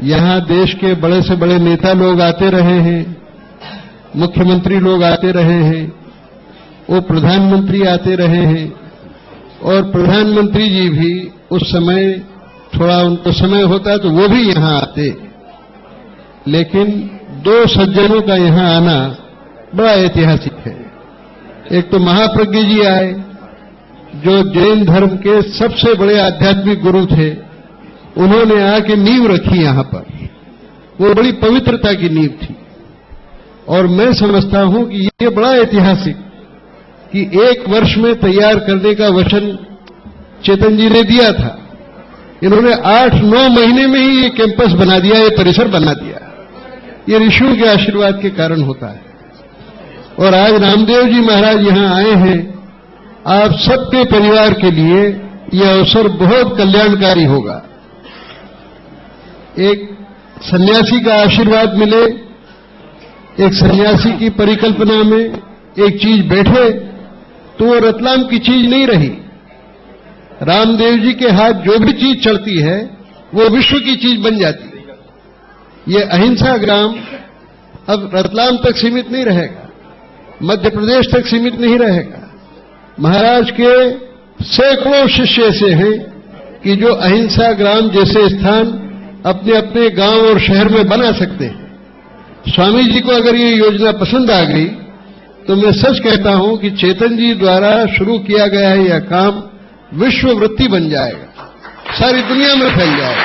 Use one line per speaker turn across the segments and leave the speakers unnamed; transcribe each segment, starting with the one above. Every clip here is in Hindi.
यहाँ देश के बड़े से बड़े नेता लोग आते रहे हैं, मुख्यमंत्री लोग आते रहे हैं, वो प्रधानमंत्री आते रहे हैं, और प्रधानमंत्री जी भी उस समय थोड़ा उनको समय होता तो वो भी यहाँ आते। लेकिन दो सज्जनों का यहाँ आना बड़ा ऐतिहासिक है। एक तो महाप्रज्ञ जी आए, जो जैन धर्म के सबसे बड़े आध्यात्मिक गुरु थे। उन्होंने आके नींव रखी यहाँ पर, वो बड़ी पवित्रता की नींव थी। और मैं समझता हूं कि ये बड़ा ऐतिहासिक कि 1 वर्ष में तैयार करने का वचन चेतन जी ने दिया था, इन्होंने 8-9 महीने में ही ये कैंपस बना दिया, ये परिसर बना दिया। ये ऋषियों के आशीर्वाद के कारण होता है। और आज रामदेव जी महाराज यहां आए हैं, आप सबके परिवार के लिए यह अवसर बहुत कल्याणकारी होगा। एक सन्यासी का आशीर्वाद मिले, एक सन्यासी की परिकल्पना में एक चीज बैठे तो वो रतलाम की चीज नहीं रही। रामदेव जी के हाथ जो भी चीज चढ़ती है वो विश्व की चीज बन जाती है। ये अहिंसा ग्राम अब रतलाम तक सीमित नहीं रहेगा, मध्य प्रदेश तक सीमित नहीं रहेगा। महाराज के सैकड़ों शिष्य ऐसे हैं कि जो अहिंसा ग्राम जैसे स्थान अपने अपने गांव और शहर में बना सकते हैं। स्वामी जी को अगर ये योजना पसंद आ गई तो मैं सच कहता हूं कि चेतन जी द्वारा शुरू किया गया है यह काम विश्व वृत्ति बन जाएगा, सारी दुनिया में फैल जाएगा।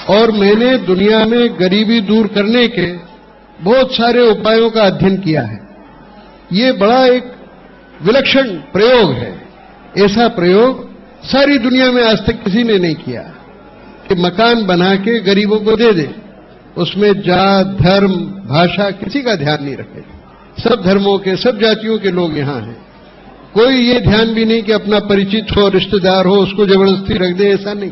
और मैंने दुनिया में गरीबी दूर करने के बहुत सारे उपायों का अध्ययन किया है। ये बड़ा एक विलक्षण प्रयोग है। ऐसा प्रयोग सारी दुनिया में आज तक किसी ने नहीं किया कि मकान बना के गरीबों को दे दे, उसमें जात, धर्म, भाषा किसी का ध्यान नहीं रखे। सब धर्मों के, सब जातियों के लोग यहां हैं। कोई ये ध्यान भी नहीं कि अपना परिचित हो, रिश्तेदार हो, उसको जबरदस्ती रख दे, ऐसा नहीं।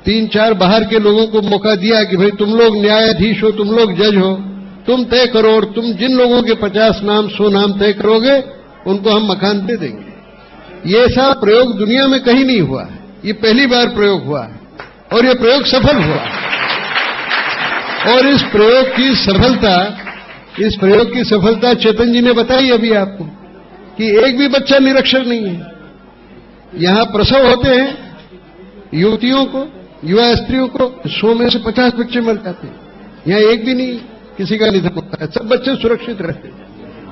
3-4 बाहर के लोगों को मौका दिया कि भाई तुम लोग न्यायाधीश हो, तुम लोग जज हो, तुम तय करो, और तुम जिन लोगों के 50 नाम 100 नाम तय करोगे उनको हम मकान दे देंगे। ये ऐसा प्रयोग दुनिया में कहीं नहीं हुआ है, ये पहली बार प्रयोग हुआ है और ये प्रयोग सफल हुआ। और इस प्रयोग की सफलता चेतन जी ने बताई अभी आपको कि एक भी बच्चा निरक्षर नहीं है। यहां प्रसव होते हैं युवतियों को, युवा स्त्रियों को, 100 में से 50 बच्चे मर जाते हैं। यहां एक भी नहीं किसी का निधन होता है। सब बच्चे सुरक्षित रहते हैं,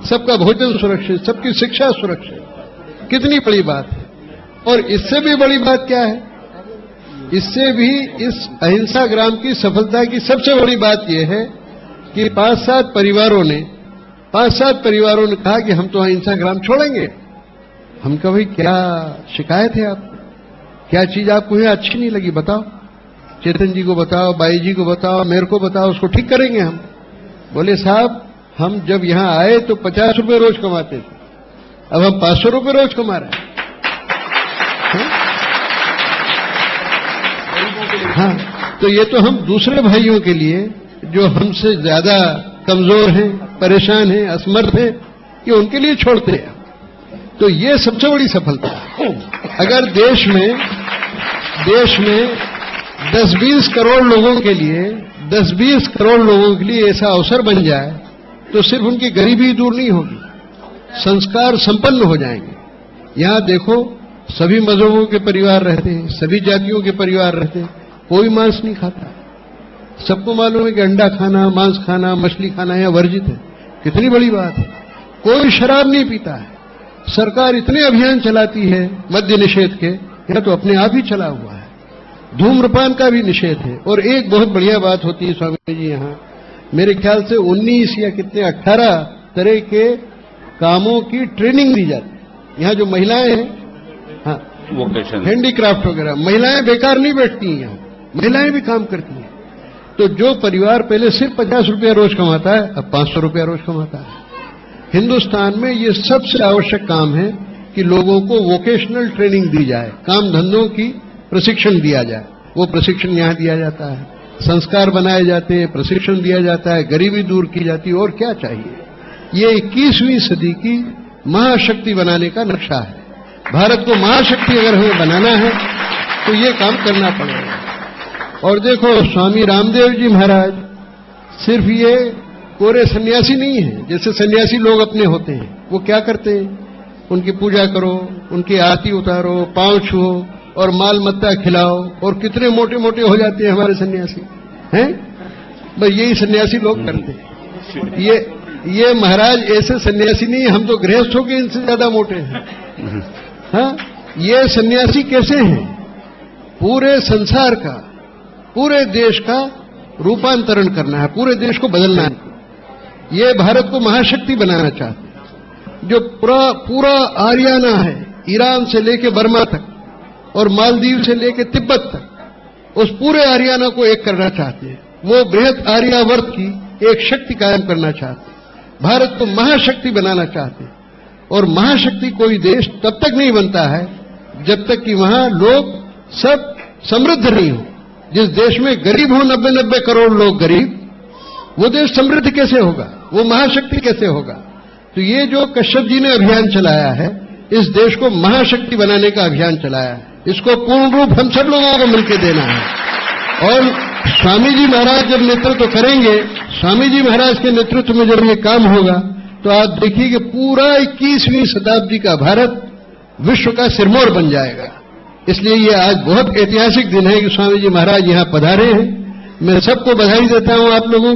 सबका भोजन सुरक्षित, सबकी शिक्षा सुरक्षित। कितनी बड़ी बात है। और इससे भी बड़ी बात क्या है, इससे भी इस अहिंसा ग्राम की सफलता की सबसे बड़ी बात यह है कि 5-7 परिवारों ने कहा कि हम तो अहिंसा ग्राम छोड़ेंगे। हम कहा भाई क्या शिकायत है आपको, क्या चीज आपको यह अच्छी नहीं लगी, बताओ। चेतन जी को बताओ, बाई जी को बताओ, मेरे को बताओ, उसको ठीक करेंगे हम। बोले साहब हम जब यहां आए तो 50 रुपए रोज कमाते थे, अब हम 500 रुपए रोज कमा रहे हैं। हाँ, तो ये तो हम दूसरे भाइयों के लिए जो हमसे ज्यादा कमजोर हैं, परेशान हैं, असमर्थ हैं, ये उनके लिए छोड़ते हैं। तो ये सबसे बड़ी सफलता है। अगर देश में 10-20 करोड़ लोगों के लिए ऐसा अवसर बन जाए तो सिर्फ उनकी गरीबी दूर नहीं होगी, संस्कार संपन्न हो जाएंगे। यहां देखो सभी मजहबों के परिवार रहते हैं, सभी जातियों के परिवार रहते हैं, कोई मांस नहीं खाता। सबको मालूम है कि अंडा खाना, मांस खाना, मछली खाना यह वर्जित है। कितनी बड़ी बात है। कोई शराब नहीं पीता है। सरकार इतने अभियान चलाती है मद्य निषेध के, यह तो अपने आप ही चला हुआ है। धूम्रपान का भी निषेध है। और एक बहुत बढ़िया बात होती है स्वामी जी, यहां मेरे ख्याल से 19 या कितने 18 तरह के कामों की ट्रेनिंग दी जाती है। यहाँ जो महिलाएं हैं, हाँ, हैंडीक्राफ्ट वगैरह, महिलाएं बेकार नहीं बैठती हैं, यहाँ महिलाएं भी काम करती हैं। तो जो परिवार पहले सिर्फ 50 रुपया रोज कमाता है, अब 500 रुपया रोज कमाता है। हिंदुस्तान में ये सबसे आवश्यक काम है कि लोगों को वोकेशनल ट्रेनिंग दी जाए, काम धंधों की प्रशिक्षण दिया जाए। वो प्रशिक्षण यहां दिया जाता है, संस्कार बनाए जाते हैं, प्रशिक्षण दिया जाता है, गरीबी दूर की जाती है। और क्या चाहिए। ये 21वीं सदी की महाशक्ति बनाने का नक्शा है। भारत को महाशक्ति अगर हमें बनाना है तो ये काम करना पड़ेगा। और देखो स्वामी रामदेव जी महाराज सिर्फ ये कोरे सन्यासी नहीं है, जैसे सन्यासी लोग अपने होते हैं। वो क्या करते हैं, उनकी पूजा करो, उनकी आरती उतारो, पांव छुओ और माल मत्ता खिलाओ, और कितने मोटे मोटे हो जाते हैं हमारे सन्यासी हैं। बस यही सन्यासी लोग करते हैं। ये महाराज ऐसे सन्यासी नहीं, हम तो गृहस्थों के इनसे ज्यादा मोटे हैं। हाँ, ये सन्यासी कैसे हैं, पूरे संसार का, पूरे देश का रूपांतरण करना है, पूरे देश को बदलना है। ये भारत को महाशक्ति बनाना चाहते हैं। जो पूरा आर्याना है, ईरान से लेके बर्मा तक और मालदीव से लेके तिब्बत तक, उस पूरे आर्याना को एक करना चाहते हैं। वो बृहद आर्यावर्त की एक शक्ति कायम करना चाहते हैं, भारत को महाशक्ति बनाना चाहते हैं। और महाशक्ति कोई देश तब तक नहीं बनता है जब तक कि वहां लोग सब समृद्ध नहीं हो। जिस देश में गरीब हो 90-90 करोड़ लोग गरीब, वो देश समृद्ध कैसे होगा, वो महाशक्ति कैसे होगा। तो ये जो कश्यप जी ने अभियान चलाया है, इस देश को महाशक्ति बनाने का अभियान चलाया है, इसको पूर्ण रूप हम सब लोगों को मिलकर देना है। और स्वामी जी महाराज जब नेतृत्व करेंगे, स्वामी जी महाराज के नेतृत्व में जब ये काम होगा, तो आप देखिए कि पूरा 21वीं शताब्दी का भारत विश्व का सिरमौर बन जाएगा। इसलिए ये आज बहुत ऐतिहासिक दिन है कि स्वामी जी महाराज यहां पधारे हैं। मैं सबको बधाई देता हूं, आप लोगों को।